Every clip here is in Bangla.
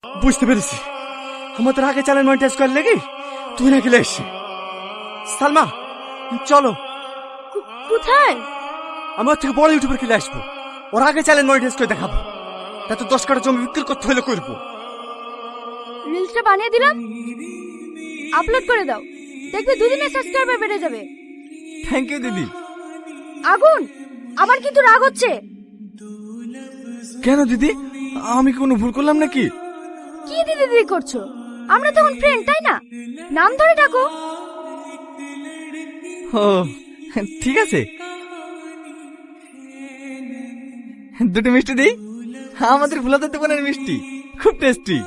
বুঝতে পেরেছি, আমাদের আগে চ্যানেল মনিটাইজ করে লেগে তুই না গেলে এসছি। সালমা চলো। কোথায়? আমার থেকে বড় ইউটিউবার খেলে আসবো, ওর আগে চ্যানেল মনিটাইজ করে দেখাবো, তাতে 10 কাঠা জমি বিক্রি করতে হলে করবো। রিলসটা বানিয়ে দিলাম, আপলোড করে দাও, দেখবে দুদিনে সাবস্ক্রাইবার বেড়ে যাবে। থ্যাংক ইউ দিদি। আগুন, আমার কিন্তু রাগ হচ্ছে। কেন দিদি, আমি কি কোনো ভুল করলাম নাকি? কি দিদি দিদি করছো? আমরা তখন ফ্রেন্ড, তাই না? নাম ধরে ডাকো। ও ঠিক আছে, দুটো মিষ্টি দিই। আমাদের ভুলাতে দোকানের মিষ্টি খুব টেস্টি।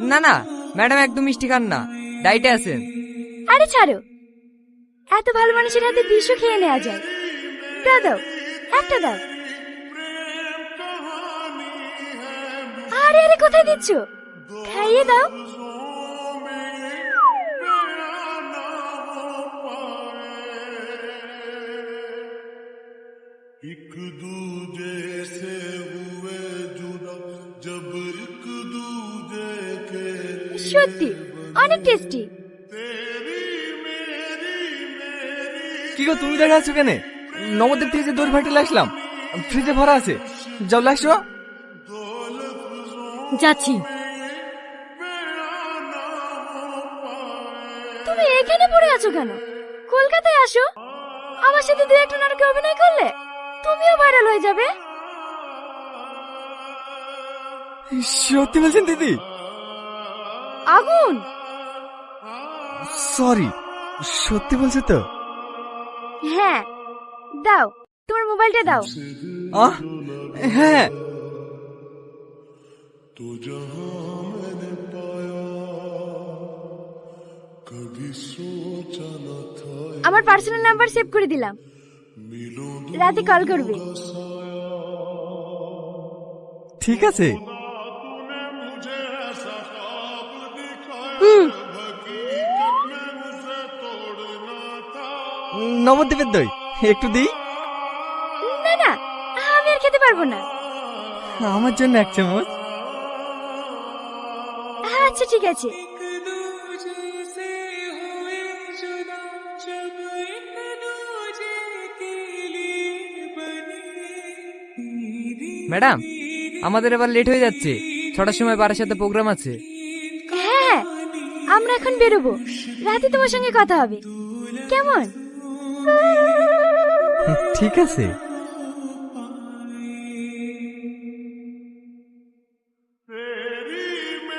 না না ম্যাডাম, একদম মিষ্টি খান না, ডাইটে আছেন। আরে ছাড়ো, এত ভালো মানুষের হাতে বিষও খেয়ে নেওয়া যায়। দাও দাও, একটা দাও। আরে আরে, কোথায় দিচ্ছ? খাইয়ে দাও। एक दूजे से हुए जुदा जब एक दूजे के সত্যি অনেক টেস্টি। কি গো, তুমি দেখা আছো কেন? নবদ্বীপ থেকে যে দই ফাটিয়ে আসলাম, ফ্রিজে ভরা আছে, যাও লাসো। যাচ্ছি। তুমি এখানে পড়ে আছো কেন? কলকাতায় আসো, আমার সাথে দুই একটা নাটকে অভিনয় করলে তুমিও ভাইরাল হয়ে যাবে। সত্যি বলছেন দিদি? আগুন, সরি, সত্যি বলছে তো? হ্যাঁ দাও, তোমার মোবাইলটা দাও। হ্যাঁ। तो जहां मैंने पाया कभी सोचा न था আমার পার্সোনাল নাম্বার সেভ করে দিলাম, রাতে কল করবে। ঠিক আছে। নবদ্বীপের দই একটু দিই। না না, আমি আর খেতে পারবো না। আমার জন্য 1 চামচ। আচ্ছা ঠিক আছে। ম্যাডাম, আমাদের এবার লেট হয়ে যাচ্ছে, 6টার সময় বাড়ির সাথে প্রোগ্রাম আছে। হ্যাঁ, আমরা এখন বেরোবো, রাতে তোমার সঙ্গে কথা হবে, কেমন? ঠিক আছে।